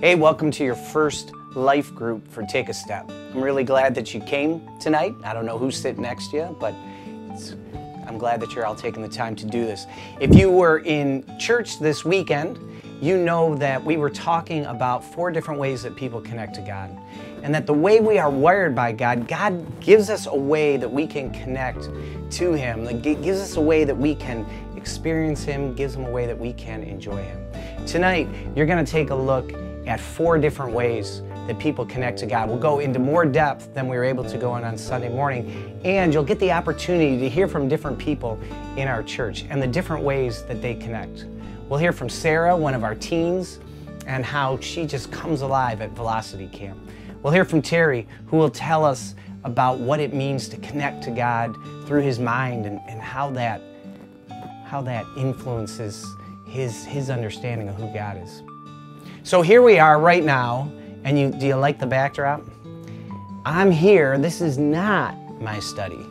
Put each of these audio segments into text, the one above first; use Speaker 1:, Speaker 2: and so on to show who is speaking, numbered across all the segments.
Speaker 1: Hey, welcome to your first life group for Take a Step. I'm really glad that you came tonight. I don't know who's sitting next to you, but I'm glad that you're all taking the time to do this. If you were in church this weekend, you know that we were talking about 4 different ways that people connect to God. And that the way we are wired by God, God gives us a way that we can connect to Him. Like, it gives us a way that we can experience Him, gives Him a way that we can enjoy Him. Tonight, you're going to take a look at 4 different ways that people connect to God. We'll go into more depth than we were able to go on Sunday morning, and you'll get the opportunity to hear from different people in our church and the different ways that they connect. We'll hear from Sarah, one of our teens, and how she just comes alive at Velocity Camp. We'll hear from Terry, who will tell us about what it means to connect to God through his mind and how that influences his understanding of who God is. So here we are right now, and do you like the backdrop? I'm here. This is not my study.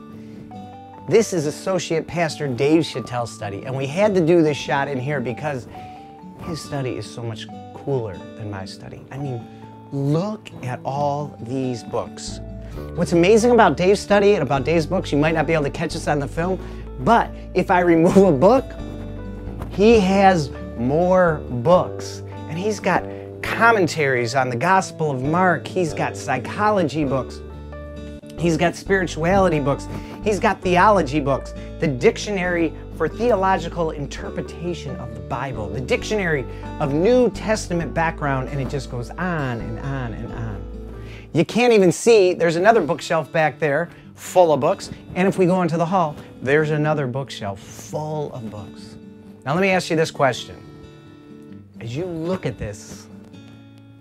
Speaker 1: This is Associate Pastor Dave Chattel's study, and we had to do this shot in here because his study is so much cooler than my study. I mean, look at all these books. What's amazing about Dave's study and about Dave's books, you might not be able to catch this on the film, but if I remove a book, he has more books. And he's got commentaries on the Gospel of Mark. He's got psychology books. He's got spirituality books. He's got theology books. The Dictionary for Theological Interpretation of the Bible. The Dictionary of New Testament Background. And it just goes on and on and on. You can't even see, there's another bookshelf back there full of books. And if we go into the hall, there's another bookshelf full of books. Now let me ask you this question. As you look at this,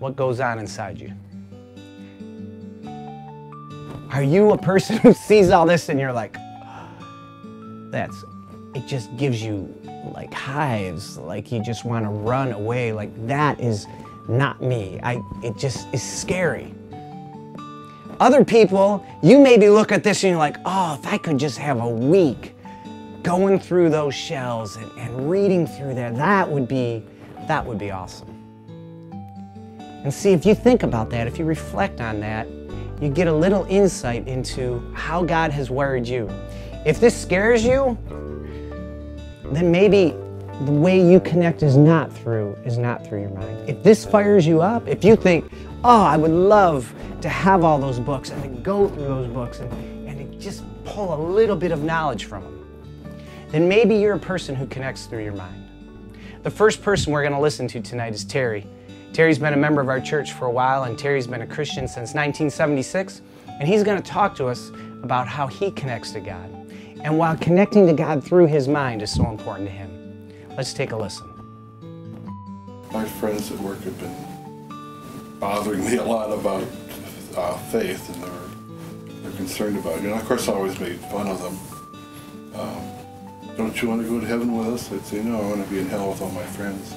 Speaker 1: what goes on inside you? Are you a person who sees all this and you're like, it just gives you like hives, like you just want to run away, like that is not me. It just is scary. Other people, you maybe look at this and you're like, oh, if I could just have a week going through those shells and reading through that would be awesome. And see, if you think about that, if you reflect on that, you get a little insight into how God has wired you. If this scares you, then maybe the way you connect is not through your mind. If this fires you up, if you think, oh, I would love to have all those books and to go through those books and to just pull a little bit of knowledge from them, then maybe you're a person who connects through your mind. The first person we're going to listen to tonight is Terry. Terry's been a member of our church for a while, and Terry's been a Christian since 1976, and he's going to talk to us about how he connects to God, and why connecting to God through his mind is so important to him. Let's take a listen.
Speaker 2: My friends at work have been bothering me a lot about faith, and they're concerned about it. And of course I always made fun of them. Don't you want to go to heaven with us? I'd say, no, I want to be in hell with all my friends.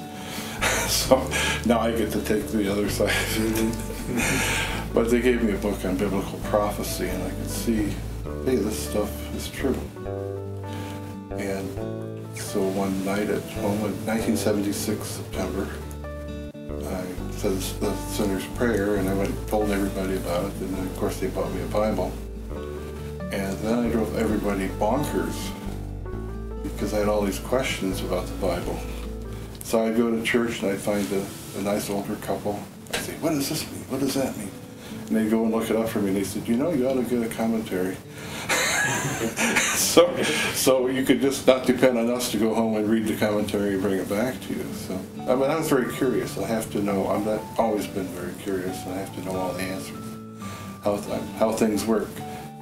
Speaker 2: So now I get to take the other side of it. But they gave me a book on biblical prophecy, and I could see, hey, this stuff is true. And so one night at home in 1976, September, I said the sinner's prayer, and I went and told everybody about it, and then of course they bought me a Bible. And then I drove everybody bonkers, because I had all these questions about the Bible. So I'd go to church and I'd find a nice older couple. I'd say, what does this mean? What does that mean? And they'd go and look it up for me, and they said, you know, you ought to get a commentary. so you could just not depend on us to go home and read the commentary and bring it back to you. So I mean, I was very curious. I have to know, I've always been very curious, and I have to know all the answers, how things work.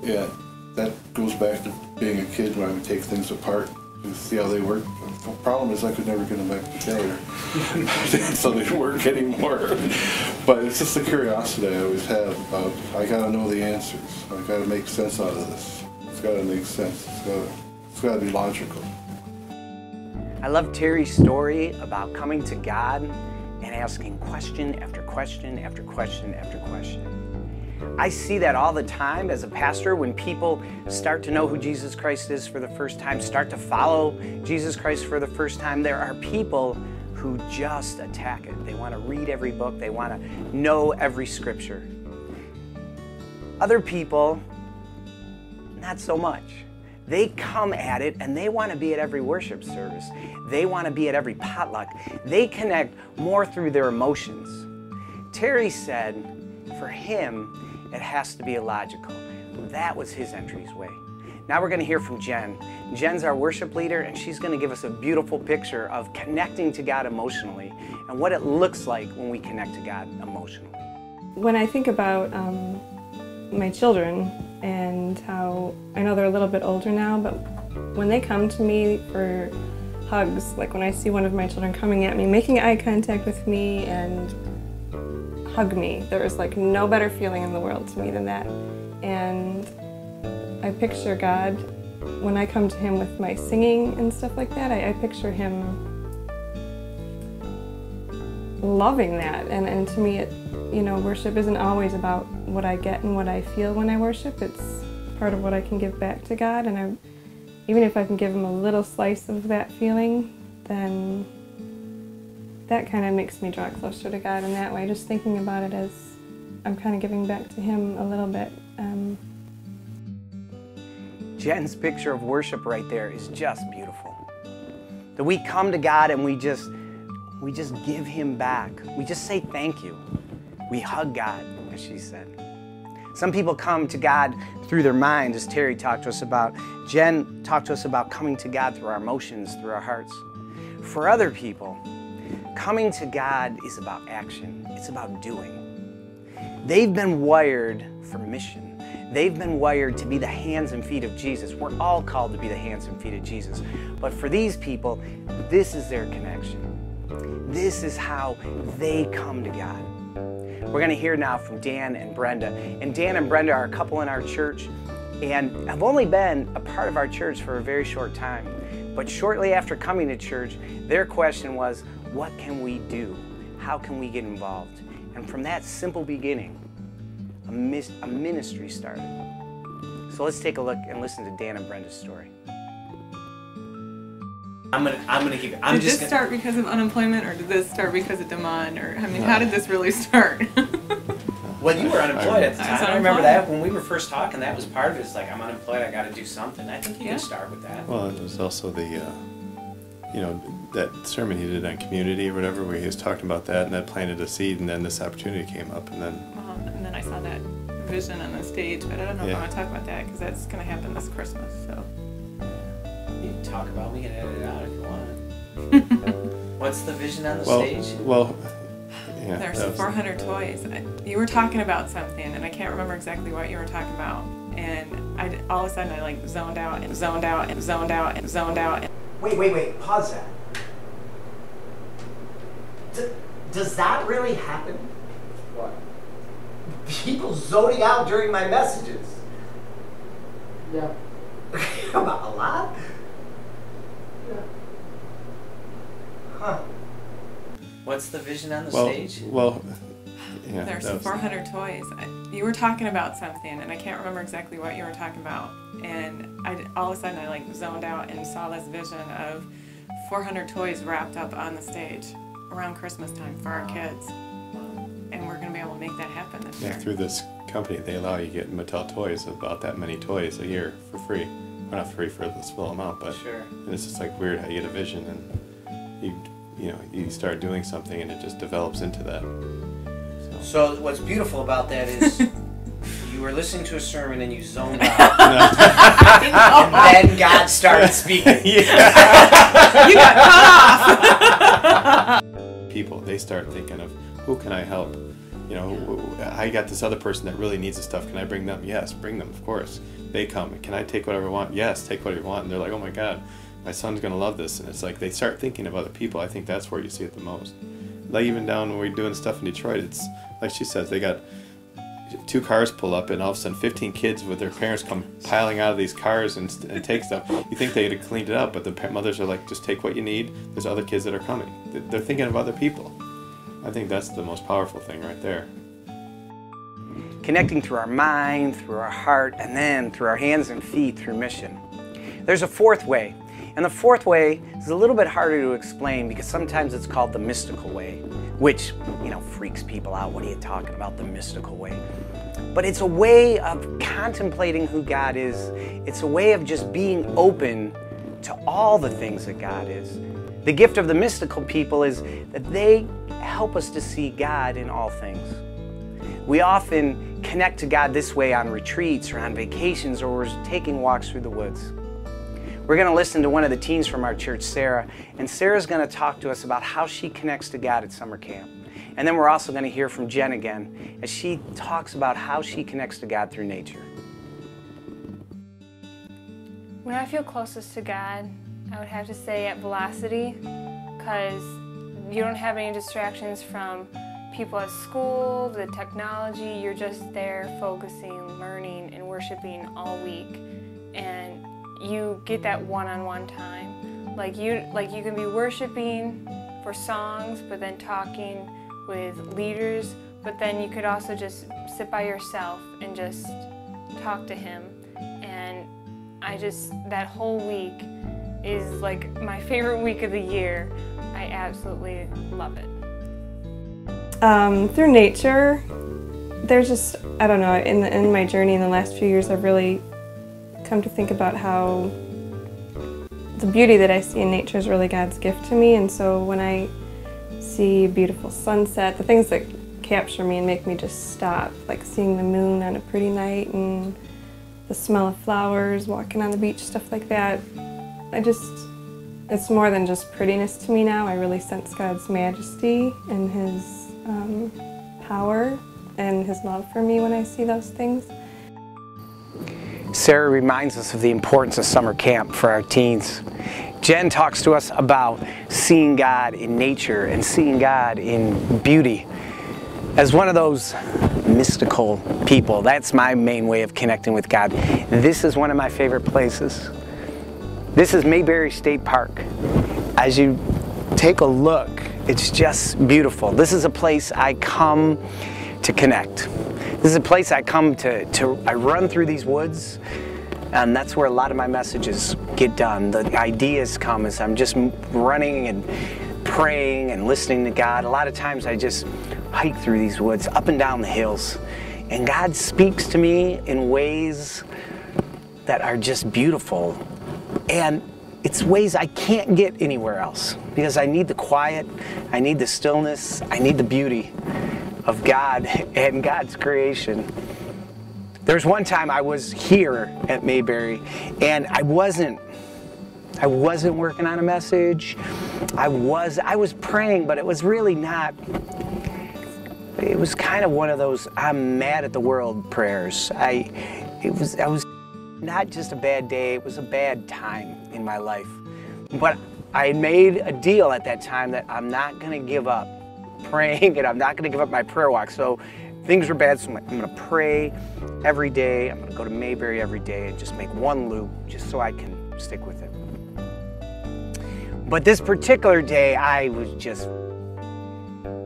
Speaker 2: Yeah, that goes back to being a kid when I would take things apart to see how they work. The problem is I could never get them back together, so they don't work anymore. But it's just the curiosity I always had about, I gotta know the answers. I gotta make sense out of this. It's gotta make sense. It's gotta be logical.
Speaker 1: I love Terry's story about coming to God and asking question after question after question after question. I see that all the time as a pastor when people start to know who Jesus Christ is for the first time, start to follow Jesus Christ for the first time. There are people who just attack it. They want to read every book. They want to know every scripture. Other people, not so much. They come at it and they want to be at every worship service. They want to be at every potluck. They connect more through their emotions. Terry said, for him, it has to be illogical. That was his entryway. Now we're going to hear from Jen. Jen's our worship leader, and she's going to give us a beautiful picture of connecting to God emotionally and what it looks like when we connect to God emotionally.
Speaker 3: When I think about my children and how, I know they're a little bit older now, but when they come to me for hugs, like when I see one of my children coming at me, making eye contact with me and hug me, there is like no better feeling in the world to me than that. And I picture God, when I come to him with my singing and stuff like that, I picture him loving that. And to me, worship isn't always about what I get and what I feel when I worship. It's part of what I can give back to God. And even if I can give him a little slice of that feeling, then that kind of makes me draw closer to God in that way. Just thinking about it as I'm kind of giving back to him a little bit.
Speaker 1: Jen's picture of worship right there is just beautiful. That we come to God and we just give him back. We just say thank you. We hug God, as she said. Some people come to God through their mind, as Terry talked to us about. Jen talked to us about coming to God through our emotions, through our hearts. For other people, coming to God is about action. It's about doing. They've been wired for mission. They've been wired to be the hands and feet of Jesus. We're all called to be the hands and feet of Jesus. But for these people, this is their connection. This is how they come to God. We're going to hear now from Dan and Brenda. And Dan and Brenda are a couple in our church and have only been a part of our church for a very short time. But shortly after coming to church, their question was, what can we do? How can we get involved? And from that simple beginning, a ministry started. So let's take a look and listen to Dan and Brenda's story. I'm gonna keep it.
Speaker 4: Did this start because of unemployment, or did this start because of demand, or how did this really start?
Speaker 1: Well, you were unemployed at the time. I remember that when we were first talking. That was part of it. It's like, I'm unemployed. I got to do something. I think you can start with that.
Speaker 5: Well, it was also the, that sermon he did on community or whatever, where he was talking about that, and that planted a seed, and then this opportunity came up, and then.
Speaker 4: And then I saw that vision on the stage, but I don't know if I want to talk about that because that's going to happen this Christmas. So.
Speaker 1: You can talk about it. We can edit it out if you want. What's the vision on the stage?
Speaker 5: Well, yeah.
Speaker 4: There's 400 toys. You were talking about something, and I can't remember exactly what you were talking about. And all of a sudden, I like zoned out.
Speaker 1: Wait. Pause that. Does that really happen? What? People zoning out during my messages. Yeah. About a lot? Yeah. Huh. What's the vision on the stage?
Speaker 5: Well, yeah.
Speaker 4: There's 400 toys. You were talking about something, and I can't remember exactly what you were talking about. And all of a sudden, I like zoned out and saw this vision of 400 toys wrapped up on the stage around Christmas time for our kids. And we're going to be able to make that happen this year.
Speaker 5: Yeah, through this company, they allow you to get Mattel toys, about that many toys a year for free. Well, not free for the small amount, but
Speaker 1: sure.
Speaker 5: And it's just like weird how you get a vision and you start doing something and it just develops into that.
Speaker 1: So what's beautiful about that is you were listening to a sermon and you zoned out. And then God started speaking.
Speaker 4: You got cut off.
Speaker 5: People, they start thinking of, who can I help? I got this other person that really needs this stuff. Can I bring them? Yes, bring them, of course. They come. Can I take whatever I want? Yes, take whatever you want. And they're like, oh my God, my son's going to love this. And it's like they start thinking of other people. I think that's where you see it the most. Like even down when we're doing stuff in Detroit, it's like she says, they got 2 cars pull up and all of a sudden 15 kids with their parents come piling out of these cars and take stuff. You think they'd have cleaned it up, but the mothers are like, just take what you need. There's other kids that are coming. They're thinking of other people. I think that's the most powerful thing right there.
Speaker 1: Connecting through our mind, through our heart, and then through our hands and feet through mission. There's a fourth way, And the fourth way is a little bit harder to explain because sometimes it's called the mystical way, which, freaks people out. What are you talking about, the mystical way? But it's a way of contemplating who God is. It's a way of just being open to all the things that God is. The gift of the mystical people is that they help us to see God in all things. We often connect to God this way on retreats or on vacations, or we're taking walks through the woods. We're going to listen to one of the teens from our church, Sarah, and Sarah's going to talk to us about how she connects to God at summer camp. And then we're also going to hear from Jen again as she talks about how she connects to God through nature.
Speaker 6: When I feel closest to God, I would have to say at Velocity, because you don't have any distractions from people at school, the technology. You're just there focusing, learning, and worshiping all week. And you get that one-on-one time. Like you can be worshiping for songs, but then talking with leaders, but then you could also just sit by yourself and just talk to Him. And that whole week is like my favorite week of the year. I absolutely love it.
Speaker 3: Through nature, there's just, I don't know, in my journey in the last few years, I've really come to think about how the beauty that I see in nature is really God's gift to me. And so when I see a beautiful sunset, the things that capture me and make me just stop, like seeing the moon on a pretty night and the smell of flowers, walking on the beach, stuff like that. It's more than just prettiness to me now. I really sense God's majesty and His power and His love for me when I see those things.
Speaker 1: Sarah reminds us of the importance of summer camp for our teens. Jen talks to us about seeing God in nature and seeing God in beauty. As one of those mystical people, that's my main way of connecting with God. This is one of my favorite places. This is Mayberry State Park. As you take a look, it's just beautiful. This is a place I come to connect. This is a place I come I run through these woods, and that's where a lot of my messages get done. The ideas come as I'm just running and praying and listening to God. A lot of times I just hike through these woods, up and down the hills, and God speaks to me in ways that are just beautiful. And it's ways I can't get anywhere else because I need the quiet, I need the stillness, I need the beauty of God and God's creation. There's one time I was here at Mayberry and I wasn't working on a message. I was praying, but it was really not. It was kind of one of those I'm mad at the world prayers. I was not just a bad day, it was a bad time in my life. But I made a deal at that time that I'm not going to give up praying and I'm not going to give up my prayer walk. So things were bad, so I'm going to pray every day. I'm going to go to Mayberry every day and just make one loop just so I can stick with it. But this particular day, I was just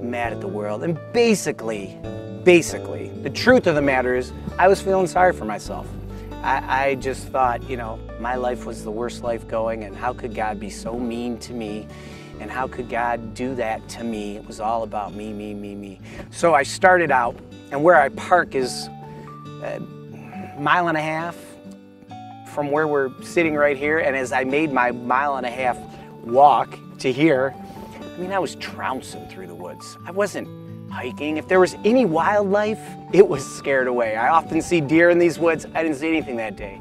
Speaker 1: mad at the world. And basically, the truth of the matter is I was feeling sorry for myself. I just thought, my life was the worst life going, and how could God be so mean to me? And how could God do that to me? It was all about me, me, me, me. So I started out, and where I park is a mile and a half from where we're sitting right here. And as I made my mile and a half walk to here, I was trouncing through the woods. I wasn't hiking. If there was any wildlife, it was scared away. I often see deer in these woods. I didn't see anything that day.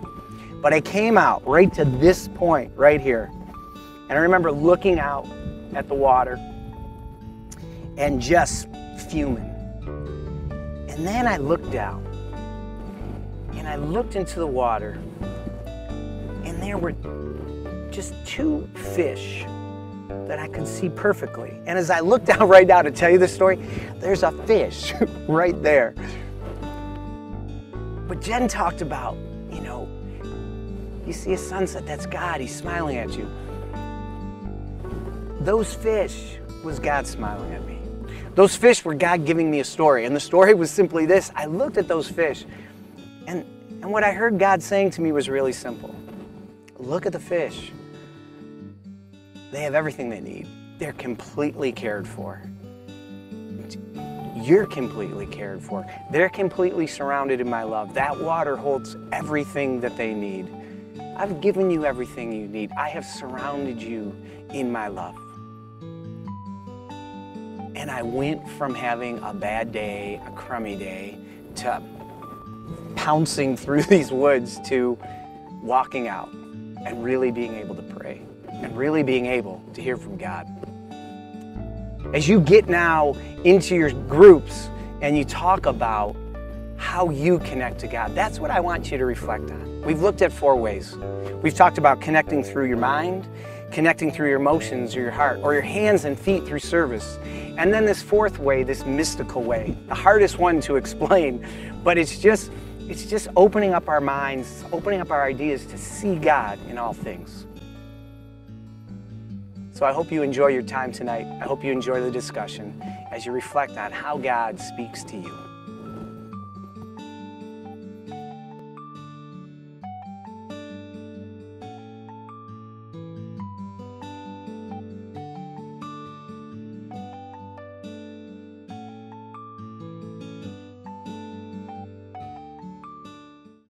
Speaker 1: But I came out right to this point right here. And I remember looking out at the water and just fuming. And then I looked down and I looked into the water and there were just two fish that I could see perfectly. And as I look down right now to tell you this story, there's a fish right there. But Jen talked about, you see a sunset, that's God, He's smiling at you. Those fish was God smiling at me. Those fish were God giving me a story. And the story was simply this. I looked at those fish and what I heard God saying to me was really simple. Look at the fish. They have everything they need. They're completely cared for. You're completely cared for. They're completely surrounded in my love. That water holds everything that they need. I've given you everything you need. I have surrounded you in my love. And I went from having a bad day, a crummy day, to pouncing through these woods to walking out and really being able to pray and really being able to hear from God. As you get now into your groups and you talk about how you connect to God, that's what I want you to reflect on. We've looked at 4 ways. We've talked about connecting through your mind, connecting through your emotions or your heart, or your hands and feet through service. And then this 4th way, this mystical way, the hardest one to explain, but it's just opening up our minds, opening up our ideas to see God in all things. So I hope you enjoy your time tonight. I hope you enjoy the discussion as you reflect on how God speaks to you.